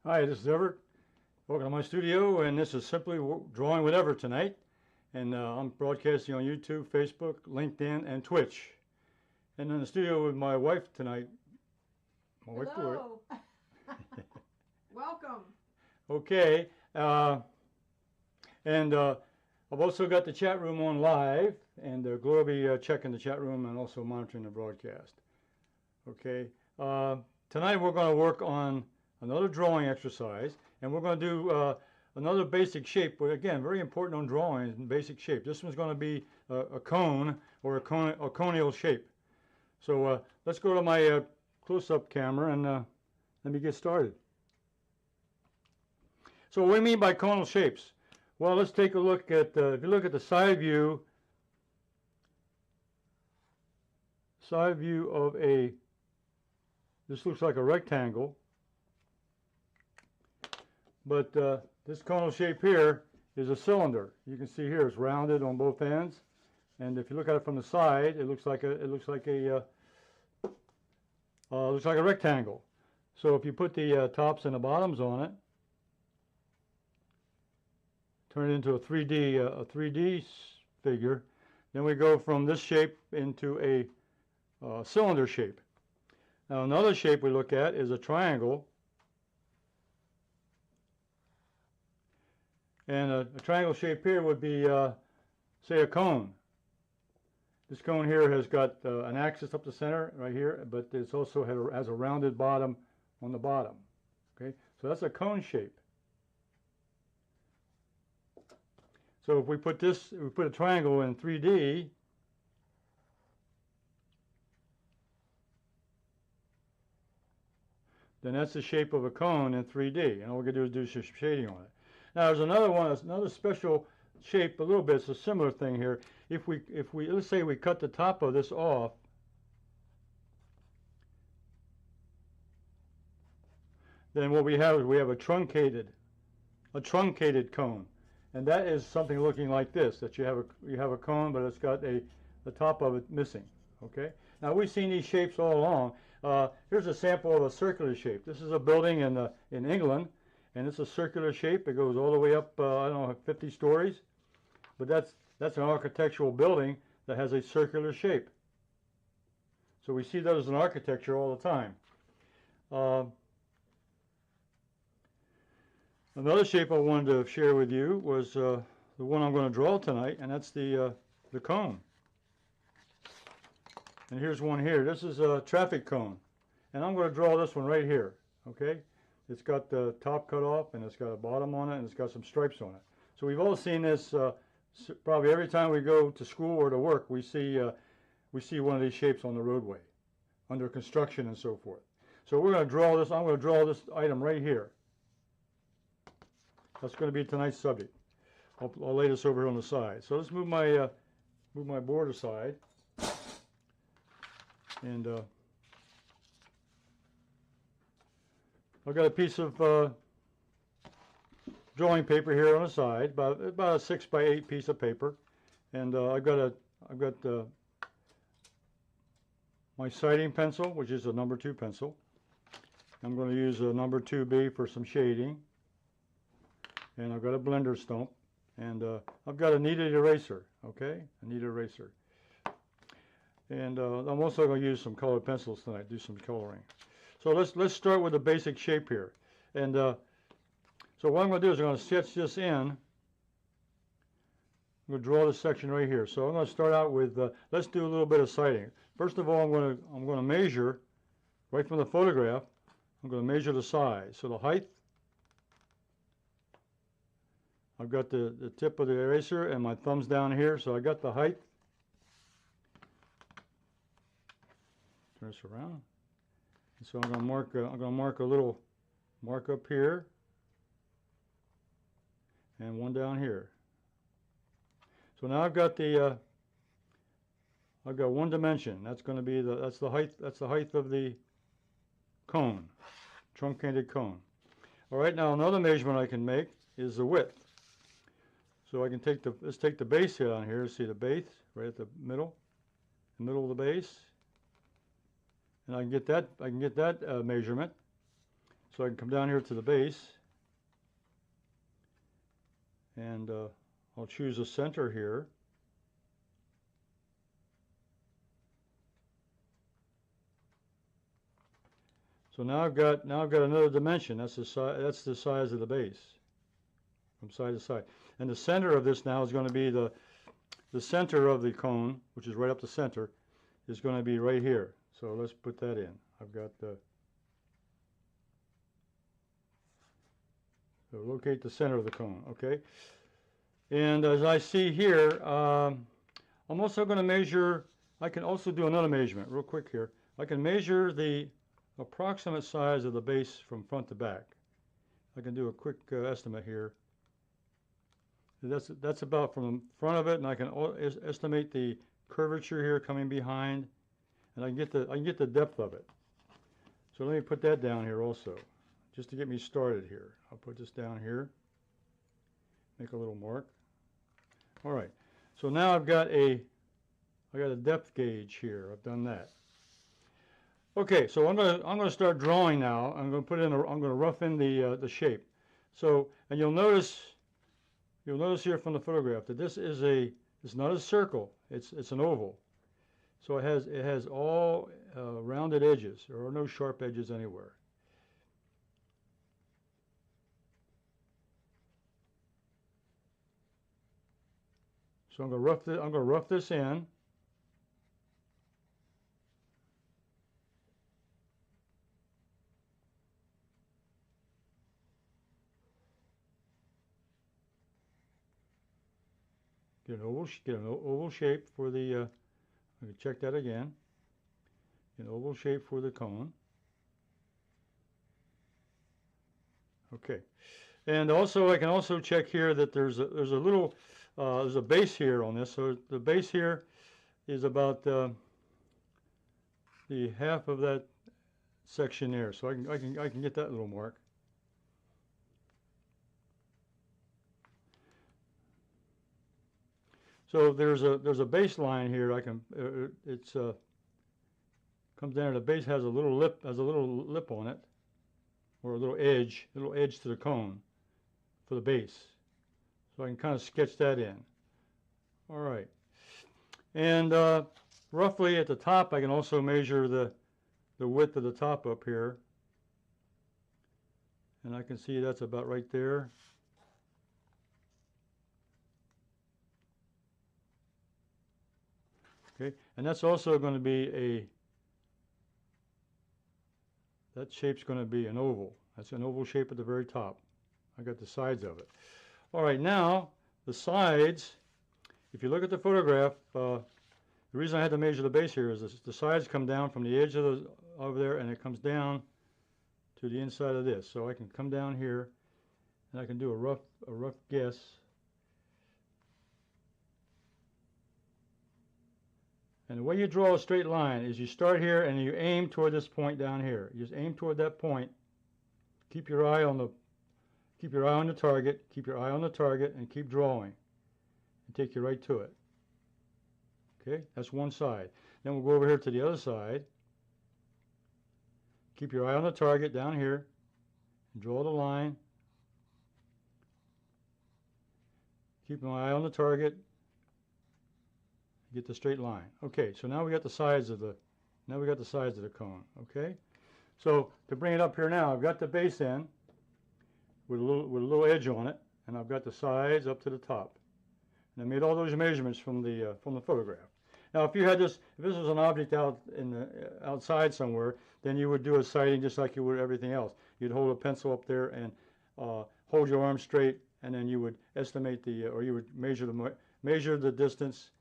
Hi, this is Everett. Welcome to my studio, and this is simply drawing with Everett tonight. And I'm broadcasting on YouTube, Facebook, LinkedIn, and Twitch. And in the studio with my wife tonight. Hello. Welcome. Okay. I've also got the chat room on live, and Gloria will be checking the chat room and also monitoring the broadcast. Okay. Tonight we're going to work on another drawing exercise, and we're going to do another basic shape, but again, very important on drawing and basic shape. This one's going to be a cone or a conial shape. So let's go to my close-up camera and let me get started. So what do we mean by conal shapes? Well, let's take a look at, if you look at the side view of this looks like a rectangle. But this conal shape here is a cylinder. You can see here it's rounded on both ends, and if you look at it from the side, it looks like a rectangle. So if you put the tops and the bottoms on it, turn it into a 3D figure, then we go from this shape into a cylinder shape. Now another shape we look at is a triangle. And a triangle shape here would be, say, a cone. This cone here has got an axis up the center right here, but it's also has a rounded bottom on the bottom. Okay, so that's a cone shape. So if we put a triangle in 3D, then that's the shape of a cone in 3D, and all we're going to do is some shading on it. Now there's another one, another special shape, a little bit. It's a similar thing here. If we let's say we cut the top of this off, then what we have is we have a truncated cone, and that is something looking like this. That you have a cone, but it's got the top of it missing. Okay. Now we've seen these shapes all along. Here's a sample of a circular shape. This is a building in England. And it's a circular shape. It goes all the way up, I don't know, 50 stories. But that's an architectural building that has a circular shape. So we see those in architecture all the time. Another shape I wanted to share with you was the one I'm going to draw tonight, and that's the cone. And here's one here. This is a traffic cone. And I'm going to draw this one right here, okay? It's got the top cut off, and it's got a bottom on it, and it's got some stripes on it. So we've all seen this probably every time we go to school or to work. We see one of these shapes on the roadway, under construction and so forth. So we're going to draw this. I'm going to draw this item right here. That's going to be tonight's subject. I'll lay this over here on the side. So let's move my board aside, and I've got a piece of drawing paper here on the side, about a 6x8 piece of paper, and I've got my citing pencil, which is a number 2 pencil. I'm going to use a number 2B for some shading, and I've got a blender stump, and I've got a kneaded eraser. Okay, a kneaded eraser, and I'm also going to use some colored pencils tonight, do some coloring. So let's start with the basic shape here, and so what I'm going to do is I'm going to sketch this in. I'm going to draw this section right here. So I'm going to start out with let's do a little bit of sighting. First of all, I'm going to measure right from the photograph. I'm going to measure the size. So the height. I've got the tip of the eraser and my thumbs down here, so I got the height. Turn this around. So I'm going to mark a little mark up here and one down here. So now I've got one dimension. That's going to be that's the height of the cone, truncated cone. All right, now another measurement I can make is the width. So I can let's take the base here on here. See the base right at the middle of the base. And I can get that measurement. So I can come down here to the base, and I'll choose a center here. So now I've got another dimension. That's the size of the base from side to side. And the center of this now is going to be the center of the cone, which is right up the center, is going to be right here. So let's put that in. I've got the so locate the center of the cone. Okay. And as I see here, I'm also going to measure. I can also do another measurement real quick here. I can measure the approximate size of the base from front to back. I can do a quick estimate here. That's about from the front of it, and I can estimate the curvature here coming behind, and I can get the depth of it. So let me put that down here also, just to get me started here. I'll put this down here, make a little mark. All right. So now I got a depth gauge here. I've done that. Okay, so I'm gonna start drawing now. I'm gonna rough in the shape. So, and you'll notice here from the photograph that it's not a circle. It's an oval. So it has all rounded edges. There are no sharp edges anywhere. So I'm gonna rough this in. Get an oval shape for the, I can check that again. An oval shape for the cone. Okay, and also I can also check here that there's a base here on this. So the base here is about the half of that section there. So I can get that little mark. So there's a baseline here. I can comes down to the base, has a little lip on it, or a little edge to the cone for the base. So I can kind of sketch that in. All right, and roughly at the top, I can also measure the width of the top up here, and I can see that's about right there. Okay, and that's also going to be that shape's going to be an oval. That's an oval shape at the very top. I got the sides of it. All right, now the sides, if you look at the photograph, the reason I had to measure the base here is the sides come down from the edge of over there, and it comes down to the inside of this. So I can come down here, and I can do a rough guess. And the way you draw a straight line is you start here and you aim toward this point down here. You just aim toward that point. Keep your eye on the target. Keep your eye on the target and keep drawing. And take you right to it. Okay, that's one side. Then we'll go over here to the other side. Keep your eye on the target down here. And draw the line. Keep my eye on the target. Get the straight line. Okay, so now we got the sides of the cone. Okay, so to bring it up here now, I've got the base end with a little edge on it, and I've got the sides up to the top. And I made all those measurements from the photograph. Now, if this was an object outside somewhere, then you would do a sighting just like you would everything else. You'd hold a pencil up there and hold your arm straight, and then you would estimate or you would measure the distance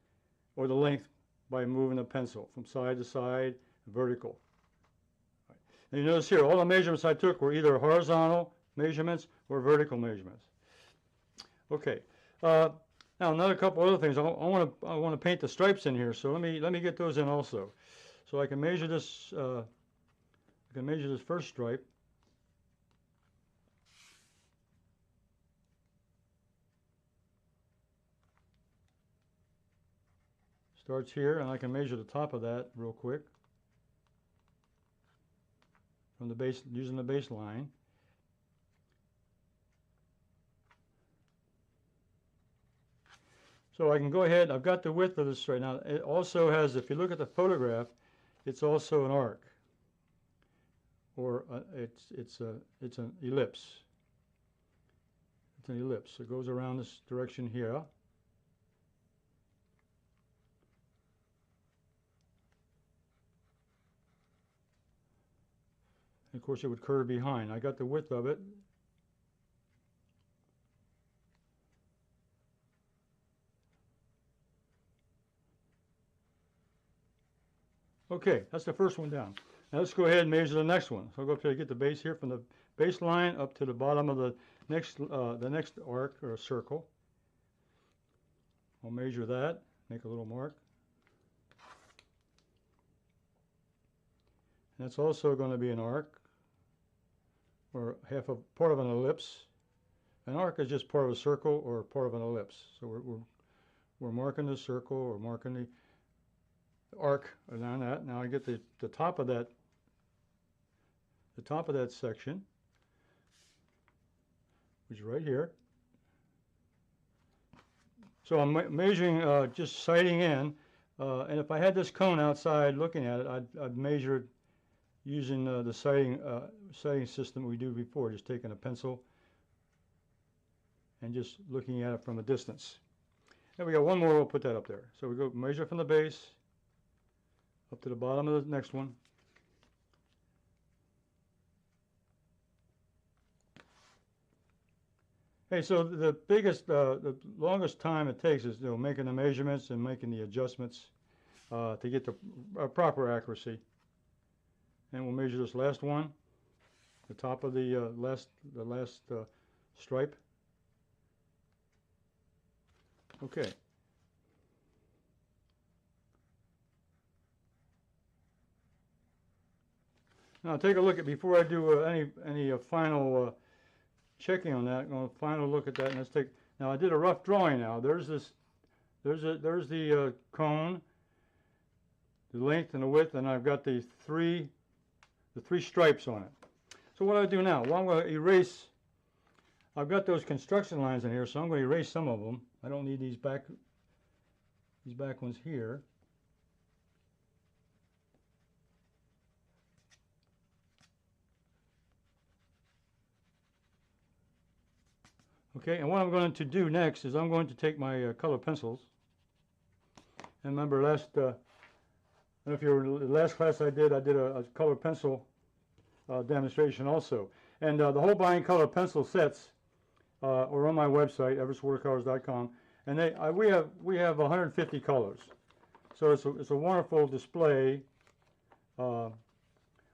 or the length by moving the pencil from side to side, vertical. Right. And you notice here, all the measurements I took were either horizontal measurements or vertical measurements. Okay. Now another couple other things. I want to paint the stripes in here, so let me get those in also. So I can measure this. I can measure this first stripe. Starts here, and I can measure the top of that real quick from the base, using the baseline. So I can go ahead, I've got the width of this right now. It also has, if you look at the photograph, it's also an arc, or it's an ellipse. It's an ellipse. It goes around this direction here. And of course it would curve behind. I got the width of it. Okay, that's the first one down. Now let's go ahead and measure the next one. So I'll go up to get the base here from the baseline up to the bottom of the next arc or circle. I'll measure that, make a little mark. And that's also going to be an arc, or part of an ellipse. An arc is just part of a circle or part of an ellipse. So we're marking the circle or marking the arc around that. Now I get the top of that section, which is right here. So I'm measuring, just sighting in, and if I had this cone outside looking at it, I'd measure it using the sighting system we do before, just taking a pencil and just looking at it from a distance. There we go, one more, we'll put that up there. So we go measure from the base up to the bottom of the next one. Hey, so the longest time it takes is making the measurements and making the adjustments to get the proper accuracy. And we'll measure this last one, the top of the last stripe. Okay. Now take a look at, before I do any final checking on that, I'm going to final look at that, and let's take. Now I did a rough drawing. Now there's the cone, the length and the width, and I've got the three stripes on it. So what I do now? Well, I'm going to erase. I've got those construction lines in here, so I'm going to erase some of them. I don't need these back ones here. Okay, and what I'm going to do next is I'm going to take my colored pencils. And remember, I don't know if you were the last class I did a colored pencil demonstration also. And the Holbein colored pencil sets are on my website, everettswatercolors.com, and we have 150 colors. So it's a wonderful display of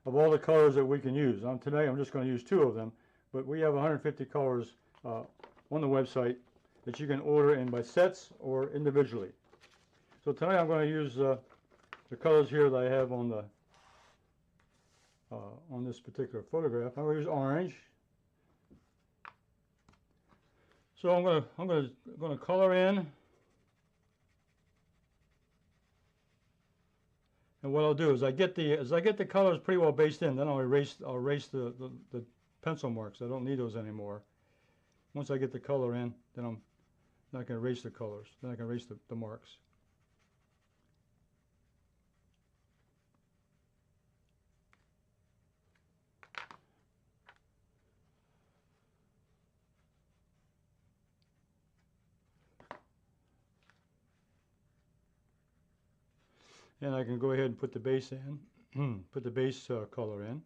all the colors that we can use. Today I'm just going to use 2 of them, but we have 150 colors on the website that you can order in by sets or individually. So tonight I'm going to use the colors here that I have on this particular photograph. I'm going to use orange. So I'm going to color in, and what I'll do is as I get the colors pretty well based in, then I'll erase the pencil marks. I don't need those anymore. Once I get the color in, then I'm not going to erase the colors. Then I can erase the marks. And I can go ahead and put the base in, put the base color in.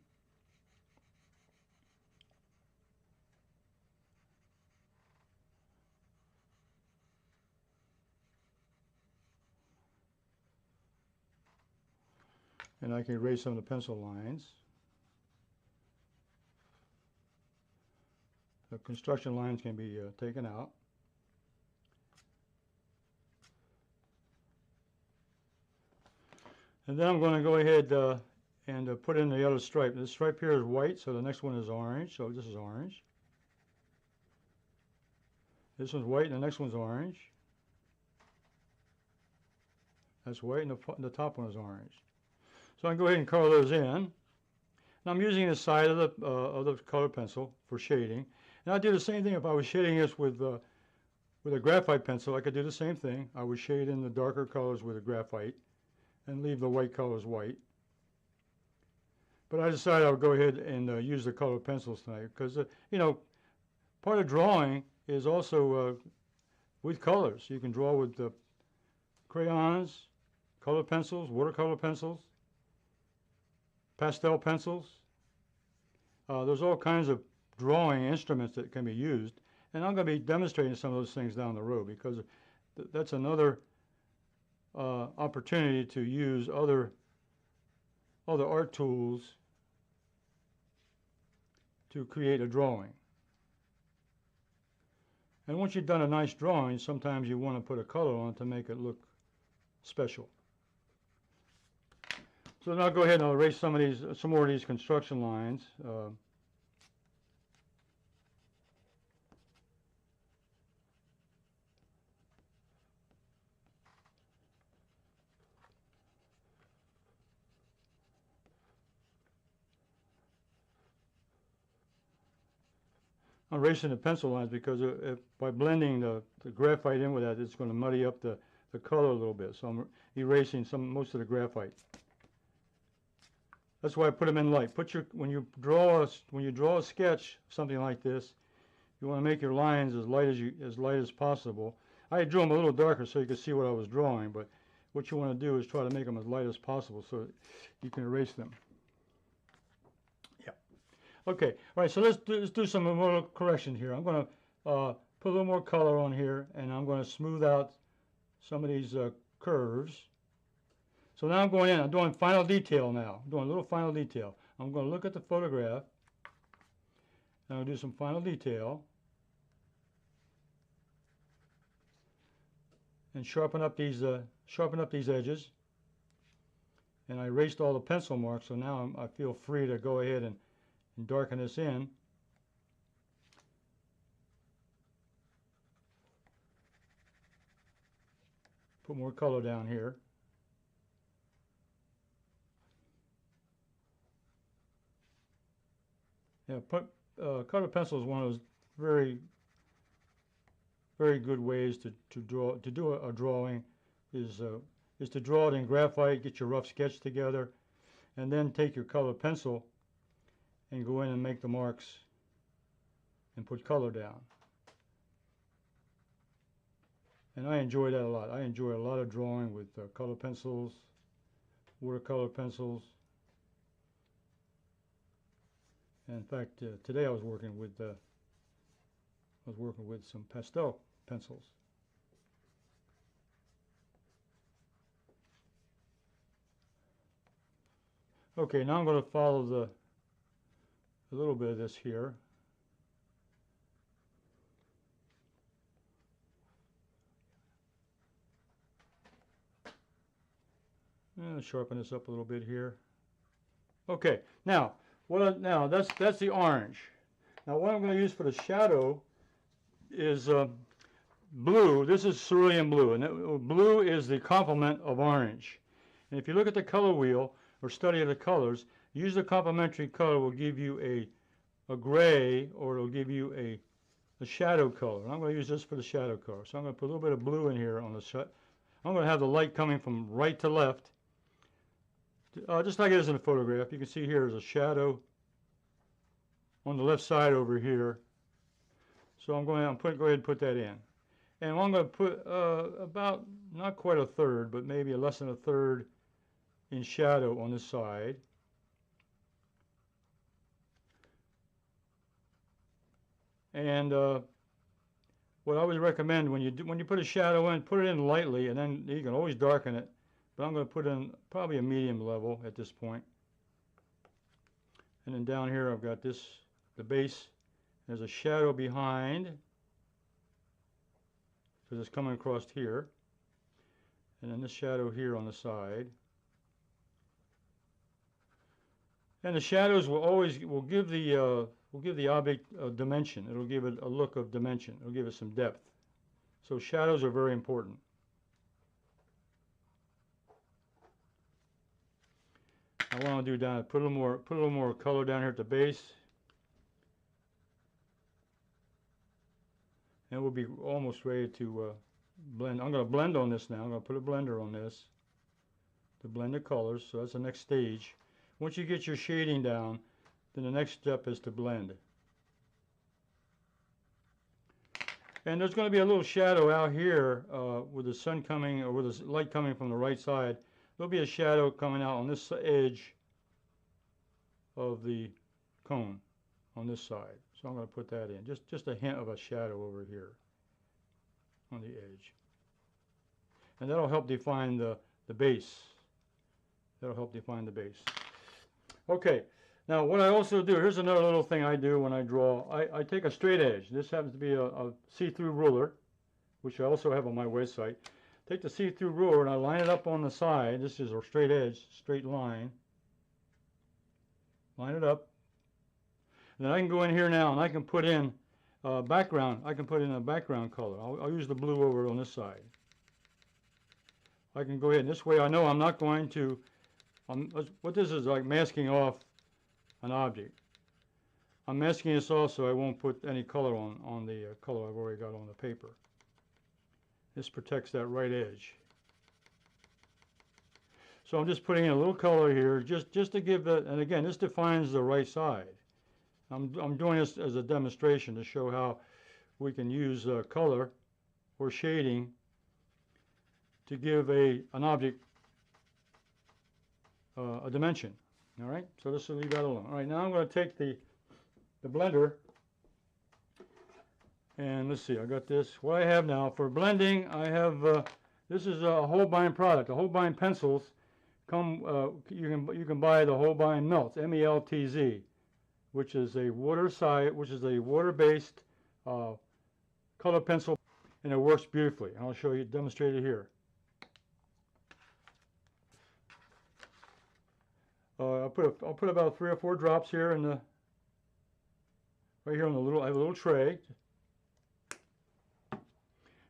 And I can erase some of the pencil lines. The construction lines can be taken out. And then I'm going to go ahead and put in the other stripe. This stripe here is white, so the next one is orange. So this is orange. This one's white, and the next one's orange. That's white, and the top one is orange. So I can go ahead and color those in. Now I'm using the side of the colored pencil for shading. And I'll do the same thing if I was shading this with With a graphite pencil, I could do the same thing. I would shade in the darker colors with a graphite and leave the white colors white. But I decided I would go ahead and use the colored pencils tonight because, you know, part of drawing is also with colors. You can draw with crayons, colored pencils, watercolor pencils, pastel pencils. There's all kinds of drawing instruments that can be used. And I'm going to be demonstrating some of those things down the road because that's another opportunity to use other art tools to create a drawing. And once you've done a nice drawing, sometimes you want to put a color on it to make it look special. So now I'll go ahead and I'll erase some more of these construction lines. I'm erasing the pencil lines because by blending the graphite in with that, it's going to muddy up the color a little bit. So I'm erasing most of the graphite. That's why I put them in light. When you draw a sketch, something like this, you want to make your lines as light as possible. I drew them a little darker so you could see what I was drawing, but what you want to do is try to make them as light as possible so you can erase them. Okay, all right, so let's do some more correction here. I'm going to put a little more color on here, and I'm going to smooth out some of these curves. So now I'm going in. I'm doing final detail now. I'm doing a little final detail. I'm going to look at the photograph, and I'll do some final detail. And sharpen up these edges. And I erased all the pencil marks, so now I feel free to go ahead and darken this in. Put more color down here. Yeah, colored pencil is one of those very good ways to do a drawing. Is to draw it in graphite, get your rough sketch together, and then take your colored pencil and go in and make the marks and put color down. And I enjoy that a lot. I enjoy a lot of drawing with color pencils, watercolor pencils. And in fact, today I was working with some pastel pencils. Okay, now I'm going to follow a little bit of this here. And sharpen this up a little bit here. Okay, now that's the orange. Now what I'm going to use for the shadow is blue. This is cerulean blue, and blue is the complement of orange. And if you look at the color wheel or study of the colors, use the complementary color will give you a gray, or it'll give you a shadow color. And I'm going to use this for the shadow color. So I'm going to put a little bit of blue in here on the shot. I'm going to have the light coming from right to left, just like it is in the photograph. You can see here is a shadow on the left side over here. So go ahead and put that in. And I'm going to put about, not quite a third, but maybe less than a third in shadow on this side. And what I would recommend when you put a shadow in, put it in lightly, and then you can always darken it. But I'm going to put in probably a medium level at this point. And then down here I've got the base. There's a shadow behind, because it's coming across here. And then this shadow here on the side. And the shadows will give the object a dimension. It'll give it a look of dimension. It'll give it some depth. So shadows are very important. Now what I'm going to do down is put a little more color down here at the base. and we'll be almost ready to blend. I'm going to blend on this now. I'm going to put a blender on this to blend the colors. So that's the next stage. Once you get your shading down, then the next step is to blend. And there's going to be a little shadow out here with the sun coming, or with the light coming from the right side. There'll be a shadow coming out on this edge of the cone on this side. So I'm going to put that in. Just a hint of a shadow over here on the edge. And that'll help define the base. That'll help define the base. Okay. Now what I also do, here's another little thing I do when I draw. I take a straight edge. This happens to be a see-through ruler, which I also have on my website. Take the see-through ruler and I line it up on the side. This is a straight edge, straight line. Line it up. And then I can go in here now and I can put in background. I can put in a background color. I'll use the blue over on this side. I can go ahead, and this way I know I'm not going to, what this is like masking off an object. I'm masking this off so I won't put any color on the color I've already got on the paper. This protects that right edge. So I'm just putting in a little color here just to give that, and again this defines the right side. I'm doing this as a demonstration to show how we can use color or shading to give an object a dimension. All right, so this will leave that alone. All right, now I'm going to take the blender, and let's see, I got this. What I have now for blending, I have this is a Holbein product. The Holbein pencils come. You can buy the Holbein Melts, M-E-L-T-Z, which is a water-based color pencil, and it works beautifully. I'll show you, demonstrate it here. I'll put about 3 or 4 drops here in the right here on the little. I have a little tray,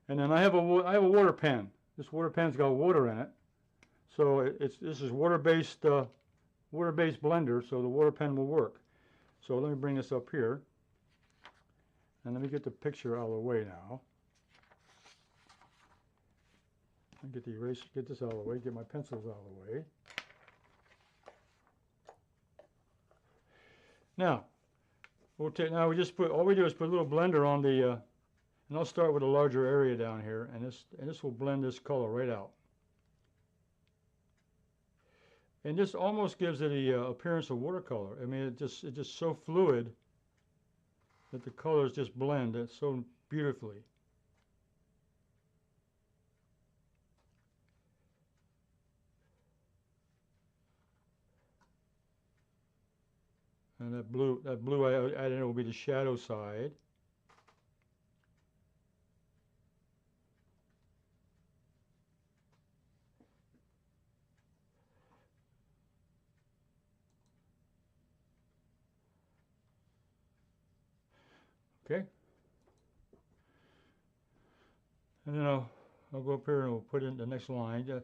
and then I have a water pen. This water pen's got water in it, so this is water-based blender, so the water pen will work. So let me bring this up here, and let me get the picture out of the way now. Get the eraser, get this out of the way, get my pencils out of the way. Now, now we just put, all we do is put a little blender on the, and I'll start with a larger area down here, and this will blend this color right out. And this almost gives it the appearance of watercolor. I mean, it's just so fluid that the colors just blend so beautifully. And that blue I added in will be the shadow side. Okay. And then I'll go up here and we'll put in the next line.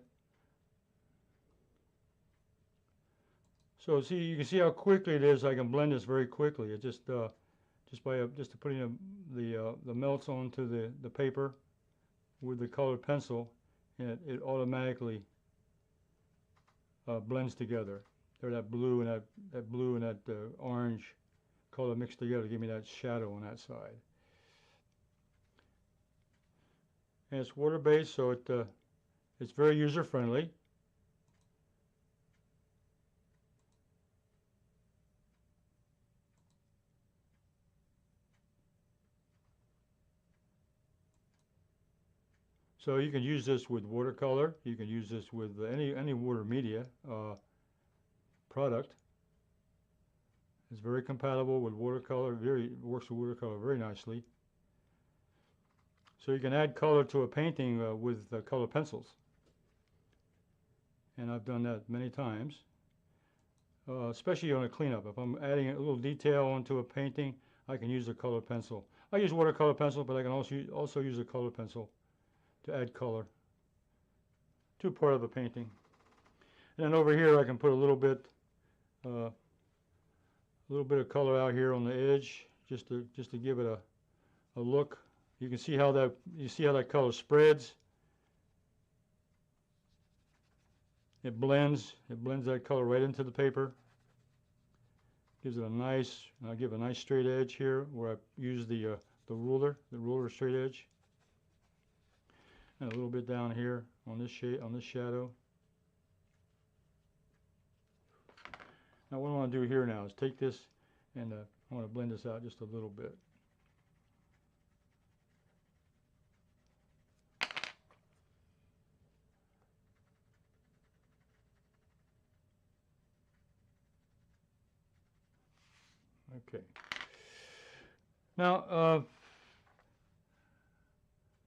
So see, you can see how quickly it is. I can blend this very quickly. It just by putting the melts onto the paper with the colored pencil, and it automatically blends together. There, that blue and that orange color mixed together to give me that shadow on that side. And it's water-based, so it's very user-friendly. So you can use this with watercolor. You can use this with any water media product. It's very compatible with watercolor. Works with watercolor very nicely. So you can add color to a painting with color pencils. And I've done that many times, especially on a cleanup. If I'm adding a little detail onto a painting, I can use a color pencil. I use watercolor pencil, but I can also use a color pencil to add color to part of a painting. And then over here I can put a little bit of color out here on the edge, just to give it a look, You can see how that color spreads. It blends that color right into the paper. Gives it a nice, I'll give a nice straight edge here where I use the ruler straight edge. And a little bit down here on this shadow. Now what I want to do here now is take this and I want to blend this out just a little bit. Okay. Now,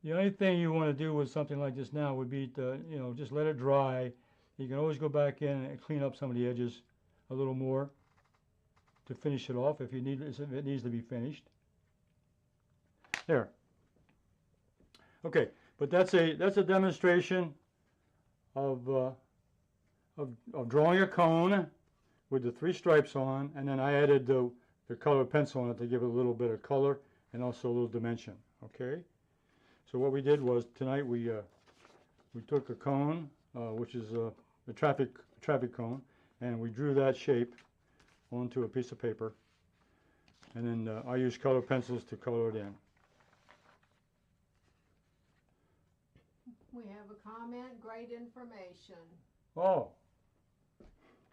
the only thing you want to do with something like this now would be to, just let it dry. You can always go back in and clean up some of the edges a little more to finish it off if it needs to be finished. There. Okay, but that's a demonstration of drawing a cone with the 3 stripes on, and then I added the colored pencil on it to give it a little bit of color and also a little dimension. Okay. So what we did was tonight we took a cone, which is a traffic cone, and we drew that shape onto a piece of paper, and then I used colored pencils to color it in. We have a comment, great information. Oh,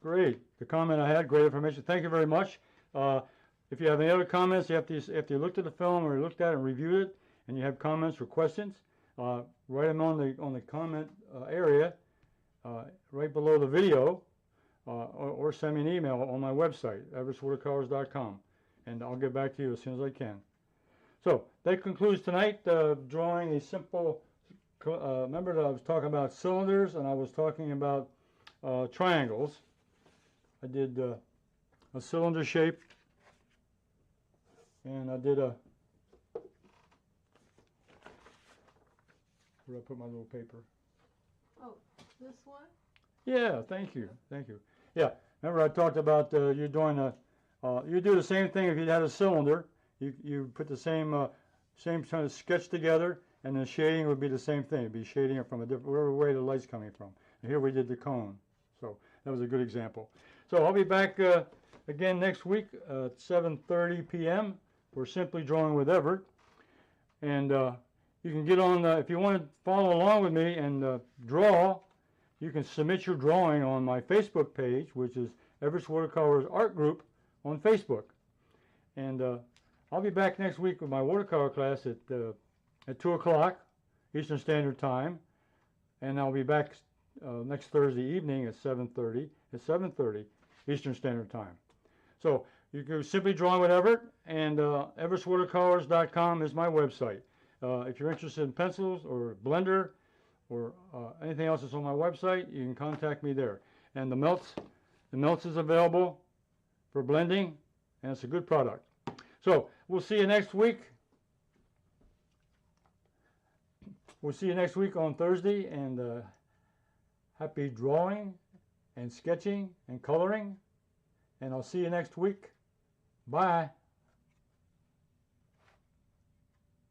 great. The comment I had, great information. Thank you very much. If you have any other comments, if you looked at the film or looked at it and reviewed it, and you have comments or questions, write them on the comment area right below the video, or send me an email on my website, everettswatercolors.com, and I'll get back to you as soon as I can. So that concludes tonight, drawing a simple, remember that I was talking about cylinders and I was talking about triangles. I did a cylinder shape, and I did a, where did I put my little paper? Oh, this one? Yeah, thank you. Yeah, remember I talked about you doing you do the same thing if you had a cylinder. You put the same kind of sketch together, and the shading would be the same thing. It'd be shading it from a different, wherever way the light's coming from. And here we did the cone, so that was a good example. So I'll be back again next week at 7:30 p.m. We're simply drawing with Everett, and you can get on if you want to follow along with me and draw. You can submit your drawing on my Facebook page, which is Everetts Watercolors Art Group on Facebook. And I'll be back next week with my watercolor class at 2 o'clock Eastern Standard Time, and I'll be back next Thursday evening at 7:30 Eastern Standard Time. So you can simply draw with Everett, and everettswatercolors.com is my website. If you're interested in pencils or blender or anything else that's on my website, you can contact me there. And the melts is available for blending, and it's a good product. So we'll see you next week. We'll see you next week on Thursday, and happy drawing and sketching and coloring, and I'll see you next week. Bye.